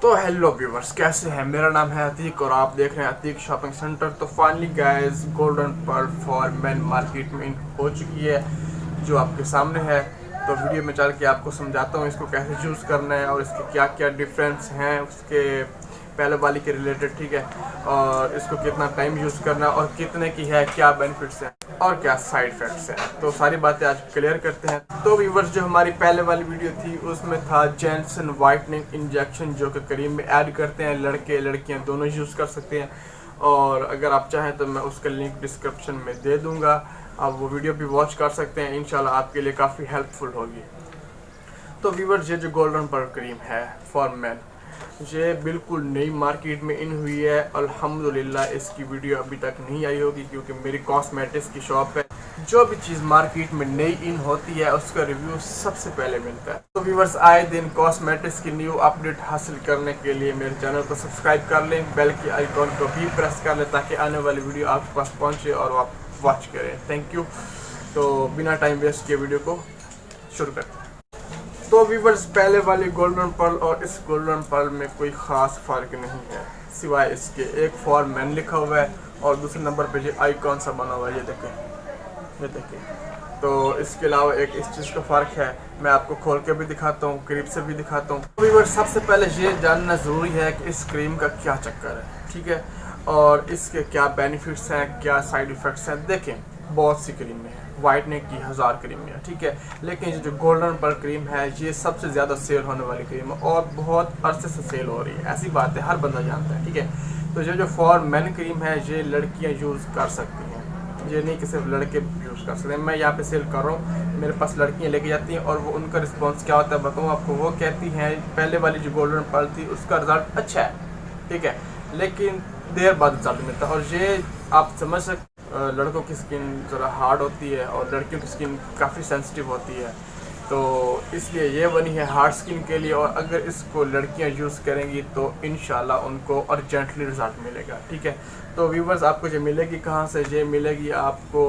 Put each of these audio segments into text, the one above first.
तो hello viewers, कैसे हैं? मेरा नाम है अतीक और आप देख रहे हैं अतीक शॉपिंग सेंटर। तो finally guys, golden pearl for main market में हो चुकी है जो आपके सामने है। तो वीडियो में चल के आपको समझाता हूँ इसको कैसे यूज़ करना है और इसके क्या क्या डिफरेंस हैं उसके पहले वाली के रिलेटेड, ठीक है। और इसको कितना टाइम यूज़ करना है और कितने की है, क्या बेनिफिट्स हैं और क्या साइड इफेक्ट्स हैं, तो सारी बातें आज क्लियर करते हैं। तो व्यूवर्स, जो हमारी पहले वाली वीडियो थी उसमें था जेंसन वाइटनिंग इंजेक्शन जो कि क्रीम में ऐड करते हैं, लड़के लड़कियां दोनों यूज़ कर सकते हैं। और अगर आप चाहें तो मैं उसका लिंक डिस्क्रिप्शन में दे दूंगा, आप वो वीडियो भी वॉच कर सकते हैं। इंशाल्लाह आपके लिए काफ़ी हेल्पफुल होगी। तो व्यूवर्स, ये जो गोल्डन पर्ल क्रीम है फॉर मैन, ये बिल्कुल नई मार्केट में इन हुई है। अल्हम्दुलिल्लाह इसकी वीडियो अभी तक नहीं आई होगी क्योंकि मेरी कॉस्मेटिक्स की शॉप है। जो भी चीज़ मार्केट में नई इन होती है उसका रिव्यू सबसे पहले मिलता है। तो व्यूवर्स, आए दिन कॉस्मेटिक्स की न्यू अपडेट हासिल करने के लिए मेरे चैनल को सब्सक्राइब कर लें, बेल के आइकॉन को भी प्रेस कर लें ताकि आने वाली वीडियो आपके पास पहुँचे और आप वॉच करें। Thank you. तो बिना टाइम वेस्ट किए वीडियो को शुरू करते हैं। तो व्यूवर्स, पहले वाली गोल्डन पर्ल और इस गोल्डन पर्ल में कोई ख़ास फ़र्क नहीं है सिवाय इसके एक फॉर मैन लिखा हुआ है और दूसरे नंबर पे जो आइकॉन सा बना हुआ है, ये देखें। तो इसके अलावा एक इस चीज़ का फ़र्क है, मैं आपको खोल के भी दिखाता हूँ, करीब से भी दिखाता हूँ। तो व्यूवर्स, सबसे पहले ये जानना ज़रूरी है कि इस क्रीम का क्या चक्कर है, ठीक है, और इसके क्या बेनिफिट्स हैं, क्या साइड इफ़ेक्ट्स हैं। देखें, बहुत सी क्रीम है, वाइटनिंग की 1000 क्रीम है, ठीक है, लेकिन ये जो गोल्डन पर्ल क्रीम है ये सबसे ज़्यादा सेल होने वाली क्रीम है और बहुत अरसे से सेल हो रही है। ऐसी बात है, हर बंदा जानता है, ठीक है। तो ये जो फॉर मेन क्रीम है ये लड़कियां यूज़ कर सकती हैं, ये नहीं कि सिर्फ लड़के यूज़ कर सकते हैं। मैं यहाँ पे सेल कर रहा हूँ, मेरे पास लड़कियाँ लेके जाती हैं और वो उनका रिस्पॉन्स क्या होता है बताऊँ आपको। वो कहती हैं पहले वाली जो गोल्डन पर्ल थी उसका रिज़ल्ट अच्छा है, ठीक है, लेकिन देर बाद रिजल्ट मिलता है। और ये आप समझ सकते, लड़कों की स्किन ज़रा हार्ड होती है और लड़कियों की स्किन काफ़ी सेंसिटिव होती है, तो इसलिए ये बनी है हार्ड स्किन के लिए। और अगर इसको लड़कियां यूज़ करेंगी तो इंशाल्लाह उनको अर्जेंटली रिजल्ट मिलेगा, ठीक है। तो व्यूवर्स, आपको ये मिलेगी कहाँ से? ये मिलेगी आपको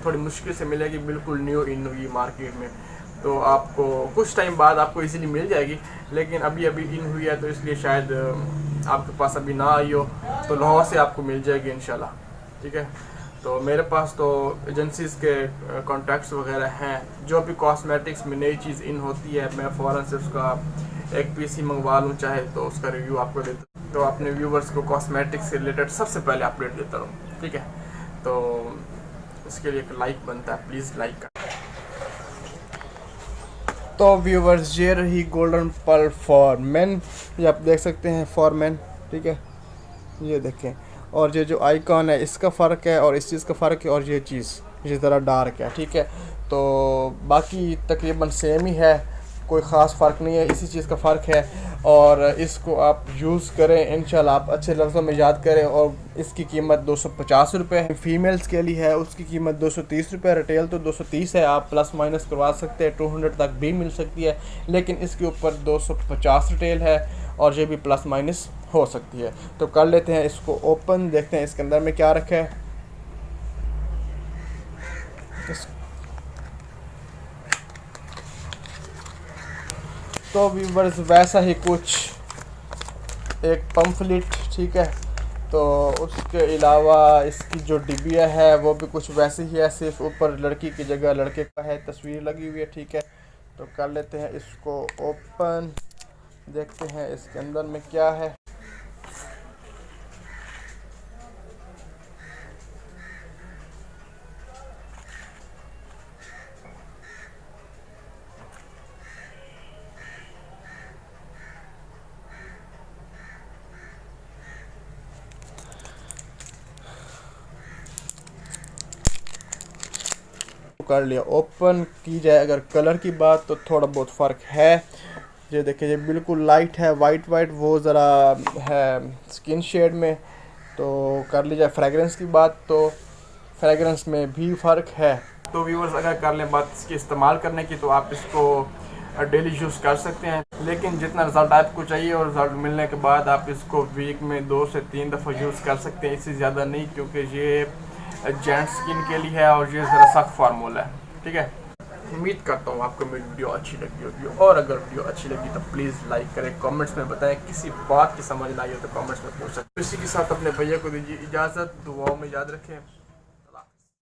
थोड़ी मुश्किल से मिलेगी, बिल्कुल न्यू इन हुई मार्केट में। तो आपको कुछ टाइम बाद आपको इजीली मिल जाएगी, लेकिन अभी इन हुई है तो इसलिए शायद आपके पास अभी ना आई हो, तो लाहौर से आपको मिल जाएगी इंशाल्लाह, ठीक है। तो मेरे पास तो एजेंसीज़ के कॉन्टैक्ट्स वगैरह हैं, जो भी कॉस्मेटिक्स में नई चीज़ इन होती है मैं फ़ौरन से उसका एक पीस ही मंगवा लूँ चाहे, तो उसका रिव्यू आपको देता हूँ। तो अपने व्यूवर्स को कॉस्मेटिक्स से रिलेटेड सबसे पहले अपडेट देता हूँ, ठीक है। तो इसके लिए एक लाइक बनता है, प्लीज़ लाइक कर। तो व्यूवर्स, ये रही गोल्डन पर्ल फॉर मेन, ये आप देख सकते हैं फॉर मेन, ठीक है, ये देखें। और ये जो आइकॉन है इसका फ़र्क है और इस चीज़ का फ़र्क है, और ये चीज़ ये ज़रा डार्क है, ठीक है। तो बाकी तकरीबन सेम ही है, कोई ख़ास फ़र्क नहीं है, इसी चीज़ का फ़र्क है। और इसको आप यूज़ करें इंशाल्लाह, आप अच्छे लफ्ज़ों में याद करें। और इसकी कीमत 250 रुपये है, फीमेल्स के लिए है, उसकी कीमत 230 रुपये, रिटेल तो 230 है, आप प्लस माइनस करवा सकते हैं, 200 तक भी मिल सकती है, लेकिन इसके ऊपर 250 रिटेल है और ये भी प्लस माइनस हो सकती है। तो कर लेते हैं इसको ओपन, देखते हैं इसके अंदर में क्या रखा है। तो व्यूवर्स, वैसा ही कुछ एक पम्फलेट, ठीक है। तो उसके अलावा इसकी जो डिबिया है वो भी कुछ वैसे ही है, सिर्फ ऊपर लड़की की जगह लड़के का है, तस्वीर लगी हुई है, ठीक है। तो कर लेते हैं इसको ओपन, देखते हैं इसके अंदर में क्या है। कर लिया, ओपन की जाए अगर कलर की बात तो थोड़ा बहुत फ़र्क है। ये देखिए, ये बिल्कुल लाइट है, वाइट वो ज़रा है स्किन शेड में। तो कर ली जाए फ्रेगरेंस की बात तो फ्रेगरेंस में भी फ़र्क है। तो व्यूवर्स, अगर कर लें बात इसके इस्तेमाल करने की तो आप इसको डेली यूज़ कर सकते हैं, लेकिन जितना रिज़ल्ट आपको चाहिए और रिज़ल्ट मिलने के बाद आप इसको वीक में 2 से 3 दफ़ा यूज़ कर सकते हैं, इससे ज़्यादा नहीं, क्योंकि ये जेंट्स स्किन के लिए है और ये ज़रा सख्त फार्मूला है, ठीक है। उम्मीद करता हूँ आपको मेरी वीडियो अच्छी लगी होगी, और अगर वीडियो अच्छी लगी तो प्लीज़ लाइक करें, कमेंट्स में बताएं, किसी बात की समझ ना आई हो तो कमेंट्स में पूछ सकते। इसी के साथ अपने भैया को दीजिए इजाज़त, दुआओं में याद रखें।